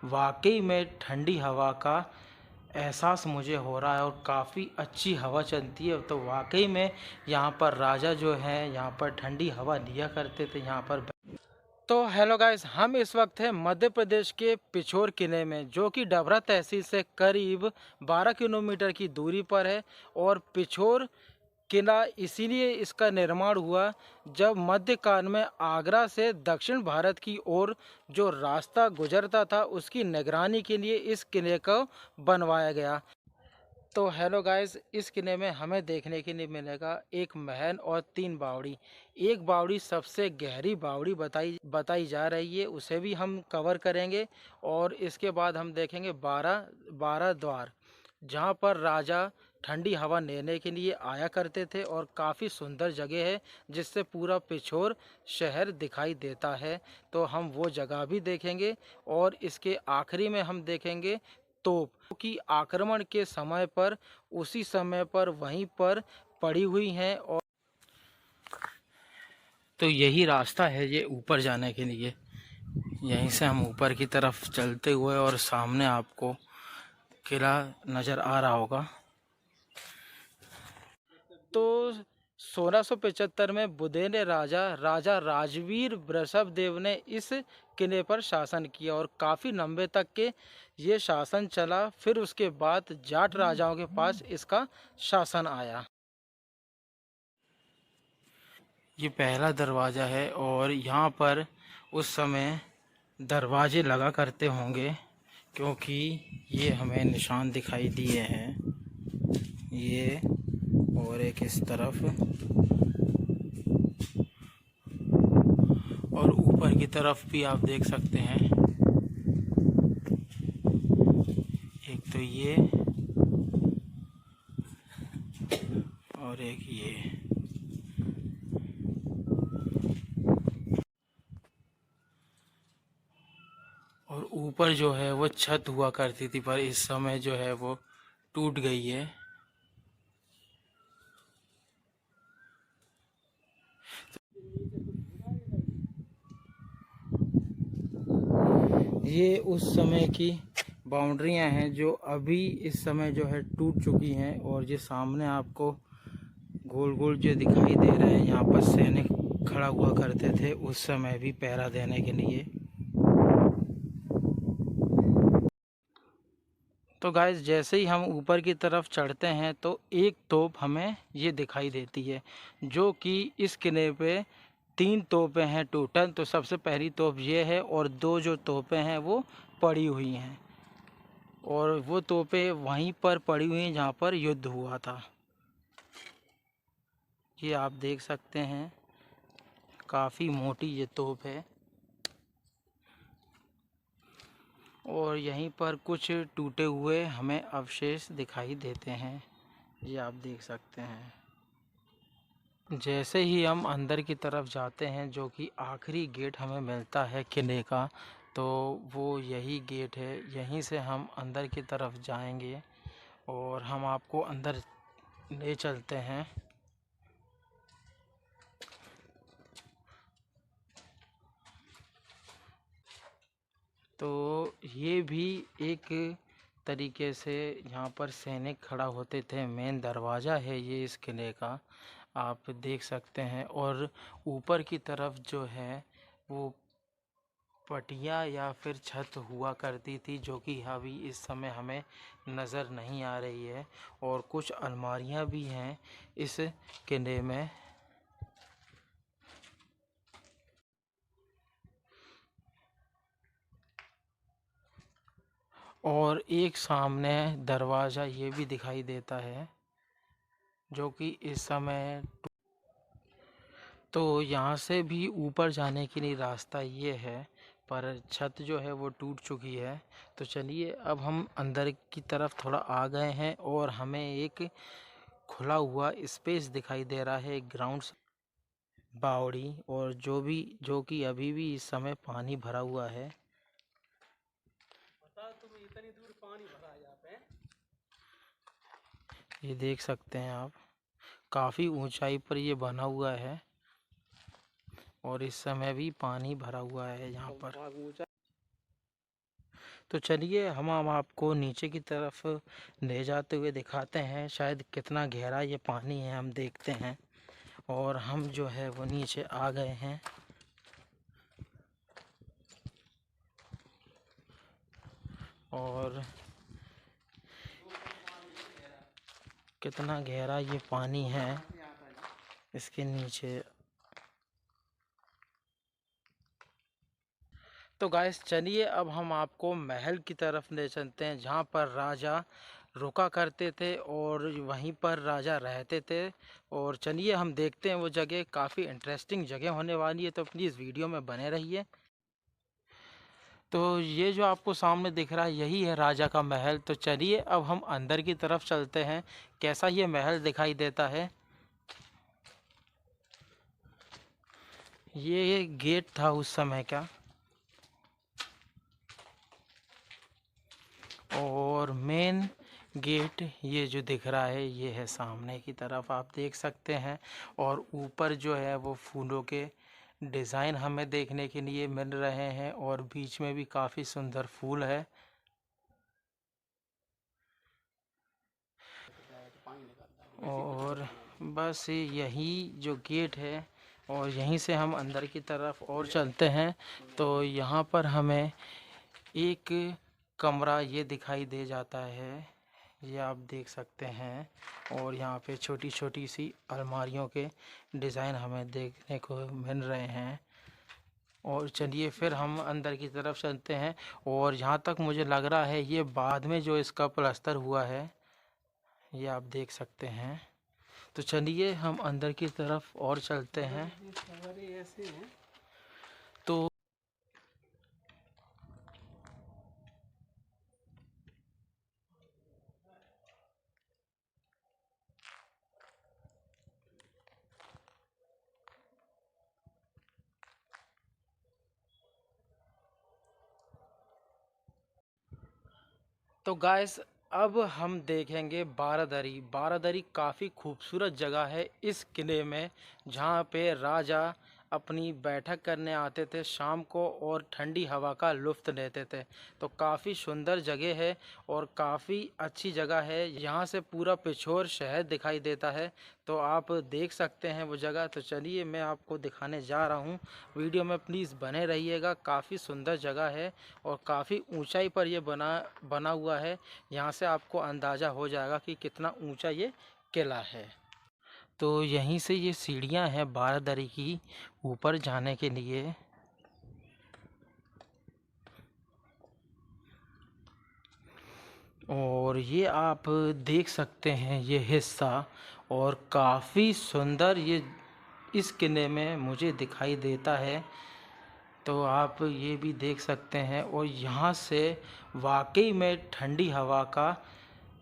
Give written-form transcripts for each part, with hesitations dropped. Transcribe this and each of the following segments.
वाकई में ठंडी हवा का एहसास मुझे हो रहा है और काफ़ी अच्छी हवा चलती है। तो वाकई में यहाँ पर राजा जो हैं यहाँ पर ठंडी हवा लिया करते थे यहाँ पर। तो हेलो गाइस, हम इस वक्त हैं मध्य प्रदेश के पिछोर किले में, जो कि डभरा तहसील से करीब 12 किलोमीटर की दूरी पर है। और पिछोर किला इसीलिए इसका निर्माण हुआ जब मध्यकाल में आगरा से दक्षिण भारत की ओर जो रास्ता गुजरता था उसकी निगरानी के लिए इस किले को बनवाया गया। तो हेलो गाइस, इस किले में हमें देखने के लिए मिलेगा एक महल और 3 बावड़ी। एक बावड़ी सबसे गहरी बावड़ी बताई बताई जा रही है, उसे भी हम कवर करेंगे। और इसके बाद हम देखेंगे 12 द्वार, जहाँ पर राजा ठंडी हवा लेने के लिए आया करते थे। और काफ़ी सुंदर जगह है जिससे पूरा पिछोर शहर दिखाई देता है। तो हम वो जगह भी देखेंगे। और इसके आखिरी में हम देखेंगे तोप की आक्रमण के समय पर उसी समय पर वहीं पर पड़ी हुई हैं। और तो यही रास्ता है ये ऊपर जाने के लिए। यहीं से हम ऊपर की तरफ चलते हुए, और सामने आपको किला नज़र आ रहा होगा। तो 1675 में बुदेन राजा राजवीर वृषभदेव ने इस किले पर शासन किया और काफ़ी लंबे तक के ये शासन चला। फिर उसके बाद जाट राजाओं के पास इसका शासन आया। ये पहला दरवाज़ा है और यहाँ पर उस समय दरवाजे लगा करते होंगे, क्योंकि ये हमें निशान दिखाई दिए हैं, ये और एक इस तरफ और ऊपर की तरफ भी आप देख सकते हैं। एक तो ये और एक ये। और ऊपर जो है वो छत हुआ करती थी, पर इस समय जो है वो टूट गई है। ये उस समय की बाउंड्रियां हैं जो अभी इस समय जो है टूट चुकी हैं। और ये सामने आपको गोल गोल जो दिखाई दे रहे हैं, यहाँ पर सैनिक खड़ा हुआ करते थे उस समय भी पहरा देने के लिए। तो गाइस, जैसे ही हम ऊपर की तरफ चढ़ते हैं तो एक तोप हमें ये दिखाई देती है, जो कि इस किले पे 3 तोपें हैं टोटल। तो सबसे पहली तोप ये है और 2 जो तोपें हैं वो पड़ी हुई हैं। और वो तोपें वहीं पर पड़ी हुई हैं जहाँ पर युद्ध हुआ था। ये आप देख सकते हैं, काफ़ी मोटी ये तोप है। और यहीं पर कुछ टूटे हुए हमें अवशेष दिखाई देते हैं, ये आप देख सकते हैं। जैसे ही हम अंदर की तरफ जाते हैं, जो कि आखिरी गेट हमें मिलता है किले का, तो वो यही गेट है। यहीं से हम अंदर की तरफ जाएंगे और हम आपको अंदर ले चलते हैं। तो ये भी एक तरीके से यहाँ पर सैनिक खड़ा होते थे। मेन दरवाज़ा है ये इस किले का, आप देख सकते हैं। और ऊपर की तरफ जो है वो पटिया या फिर छत हुआ करती थी, जो कि अभी इस समय हमें नज़र नहीं आ रही है। और कुछ अलमारियाँ भी हैं इस किले में। और एक सामने दरवाज़ा ये भी दिखाई देता है, जो कि इस समय। तो यहाँ से भी ऊपर जाने के लिए रास्ता ये है, पर छत जो है वो टूट चुकी है। तो चलिए, अब हम अंदर की तरफ थोड़ा आ गए हैं और हमें एक खुला हुआ स्पेस दिखाई दे रहा है, ग्राउंड बावड़ी। और जो कि अभी भी इस समय पानी भरा हुआ है। इतनी दूर पानी भरा है यहाँ पे, ये देख सकते हैं आप, काफ़ी ऊंचाई पर ये बना हुआ है और इस समय भी पानी भरा हुआ है यहाँ पर। तो चलिए हम आपको नीचे की तरफ ले जाते हुए दिखाते हैं, शायद कितना गहरा ये पानी है हम देखते हैं। और हम जो है वो नीचे आ गए हैं। और कितना गहरा ये पानी है इसके नीचे। तो गाइस चलिए अब हम आपको महल की तरफ ले चलते हैं, जहाँ पर राजा रुका करते थे और वहीं पर राजा रहते थे। और चलिए हम देखते हैं वो जगह, काफ़ी इंटरेस्टिंग जगह होने वाली है, तो प्लीज़ वीडियो में बने रहिए। तो ये जो आपको सामने दिख रहा है यही है राजा का महल। तो चलिए अब हम अंदर की तरफ चलते हैं, कैसा ये महल दिखाई देता है। ये गेट था उस समय का। और मेन गेट ये जो दिख रहा है ये है सामने की तरफ, आप देख सकते हैं। और ऊपर जो है वो फूलों के डिज़ाइन हमें देखने के लिए मिल रहे हैं, और बीच में भी काफ़ी सुंदर फूल है। और बस यही जो गेट है, और यहीं से हम अंदर की तरफ और चलते हैं। तो यहाँ पर हमें एक कमरा ये दिखाई दे जाता है, ये आप देख सकते हैं। और यहाँ पे छोटी छोटी सी अलमारियों के डिज़ाइन हमें देखने को मिल रहे हैं। और चलिए फिर हम अंदर की तरफ चलते हैं। और जहाँ तक मुझे लग रहा है ये बाद में जो इसका प्लास्टर हुआ है, ये आप देख सकते हैं। तो चलिए हम अंदर की तरफ और चलते हैं। तो गाइस अब हम देखेंगे बारादरी। बारादरी काफ़ी खूबसूरत जगह है इस किले में, जहाँ पे राजा अपनी बैठक करने आते थे शाम को और ठंडी हवा का लुत्फ़ लेते थे। तो काफ़ी सुंदर जगह है और काफ़ी अच्छी जगह है। यहाँ से पूरा पिछोर शहर दिखाई देता है, तो आप देख सकते हैं वो जगह। तो चलिए मैं आपको दिखाने जा रहा हूँ, वीडियो में प्लीज़ बने रहिएगा। काफ़ी सुंदर जगह है और काफ़ी ऊंचाई पर ये बना हुआ है। यहाँ से आपको अंदाज़ा हो जाएगा कि कितना ऊंचा ये किला है। तो यहीं से ये सीढ़ियाँ हैं बारादरी की ऊपर जाने के लिए। और ये आप देख सकते हैं ये हिस्सा, और काफ़ी सुंदर ये इस किले में मुझे दिखाई देता है। तो आप ये भी देख सकते हैं। और यहाँ से वाकई में ठंडी हवा का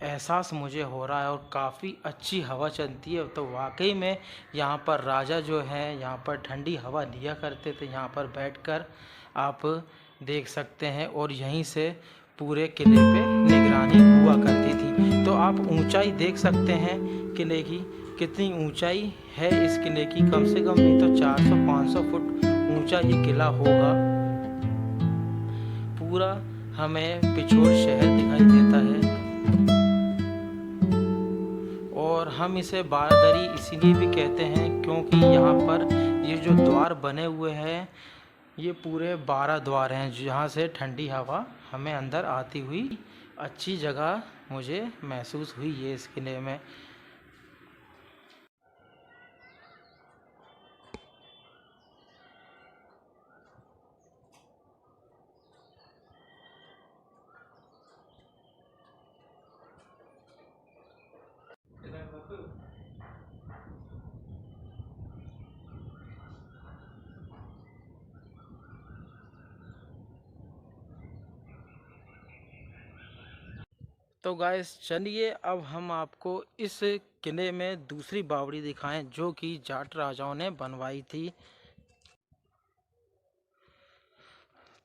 एहसास मुझे हो रहा है, और काफ़ी अच्छी हवा चलती है। तो वाकई में यहाँ पर राजा जो हैं यहाँ पर ठंडी हवा लिया करते थे, यहाँ पर बैठकर आप देख सकते हैं। और यहीं से पूरे किले पे निगरानी हुआ करती थी। तो आप ऊंचाई देख सकते हैं किले की, कितनी ऊंचाई है इस किले की। कम से कम नहीं तो 400-500 फुट ऊंचा ये किला होगा। पूरा हमें पिछोर शहर दिखाई देता है। और हम इसे बारादरी इसीलिए भी कहते हैं क्योंकि यहाँ पर ये जो द्वार बने हुए हैं ये पूरे 12 द्वार हैं, जहाँ से ठंडी हवा हमें अंदर आती हुई अच्छी जगह मुझे महसूस हुई है इस किले में। तो गाइस चलिए अब हम आपको इस किले में दूसरी बावड़ी दिखाएं जो कि जाट राजाओं ने बनवाई थी।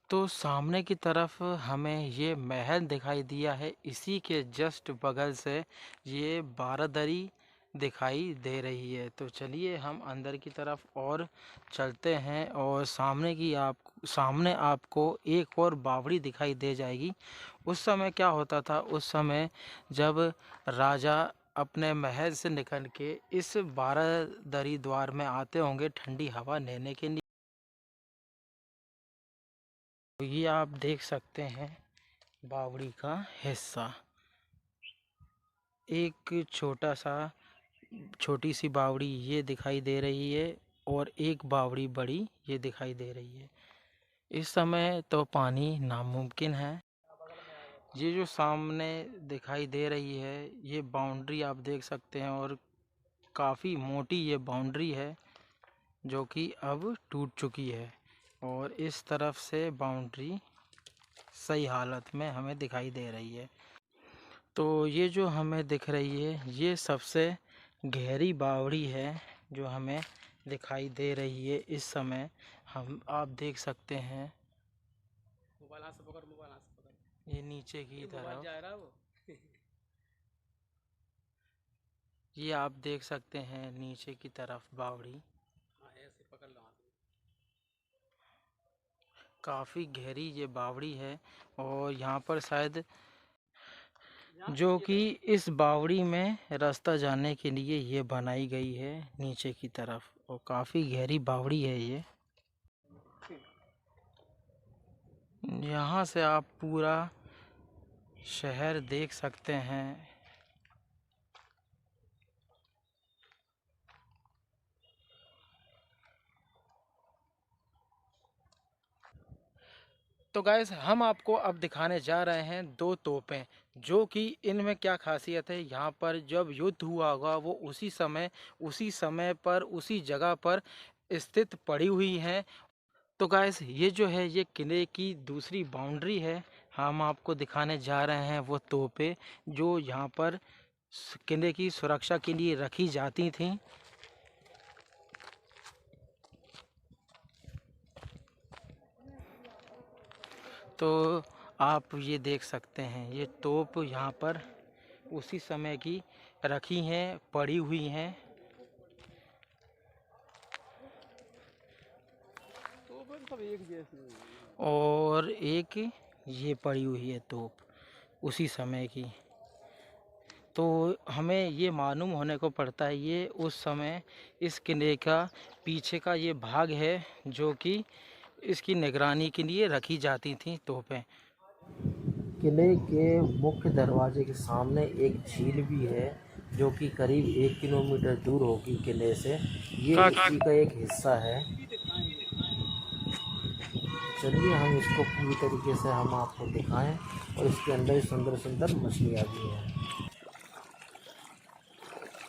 तो सामने की तरफ हमें ये महल दिखाई दिया है, इसी के जस्ट बगल से ये बारादरी दिखाई दे रही है। तो चलिए हम अंदर की तरफ और चलते हैं। और सामने की सामने आपको एक और बावड़ी दिखाई दे जाएगी। उस समय क्या होता था, उस समय जब राजा अपने महल से निकल के इस बारादरी द्वार में आते होंगे ठंडी हवा लेने के लिए। तो ये आप देख सकते हैं बावड़ी का हिस्सा। एक छोटी सी बावड़ी ये दिखाई दे रही है और एक बावड़ी बड़ी ये दिखाई दे रही है। इस समय तो पानी नामुमकिन है। ये जो सामने दिखाई दे रही है ये बाउंड्री आप देख सकते हैं और काफ़ी मोटी ये बाउंड्री है जो कि अब टूट चुकी है और इस तरफ से बाउंड्री सही हालत में हमें दिखाई दे रही है। तो ये जो हमें दिख रही है ये सबसे गहरी बावड़ी है जो हमें दिखाई दे रही है इस समय। हम आप देख सकते हैं ये नीचे की तरफ, ये आप देख सकते हैं नीचे की तरफ बावड़ी काफ़ी गहरी ये बावड़ी है और यहाँ पर शायद जो कि इस बावड़ी में रास्ता जाने के लिए ये बनाई गई है नीचे की तरफ और काफ़ी गहरी बावड़ी है ये। यहाँ से आप पूरा शहर देख सकते हैं। तो गाइस हम आपको अब दिखाने जा रहे हैं दो तोपें जो कि इनमें क्या खासियत है। यहाँ पर जब युद्ध हुआ होगा वो उसी समय पर उसी जगह पर स्थित पड़ी हुई हैं। तो गाइस ये जो है ये किले की दूसरी बाउंड्री है। हम आपको दिखाने जा रहे हैं वो तोपें जो यहाँ पर किले की सुरक्षा के लिए रखी जाती थीं। तो आप ये देख सकते हैं ये तोप यहाँ पर उसी समय की रखी हैं, पड़ी हुई हैं। और एक ये पड़ी हुई है तोप उसी समय की। तो हमें ये मालूम होने को पड़ता है ये उस समय इस किले का पीछे का ये भाग है जो कि इसकी निगरानी के लिए रखी जाती थी तोपें। किले के मुख्य दरवाजे के सामने एक झील भी है जो कि करीब 1 किलोमीटर दूर होगी किले से। ये इसी का एक हिस्सा है। चलिए हम इसको पूरी तरीके से हम आपको दिखाएं और इसके अंदर सुंदर सुंदर मछलियाँ भी हैं।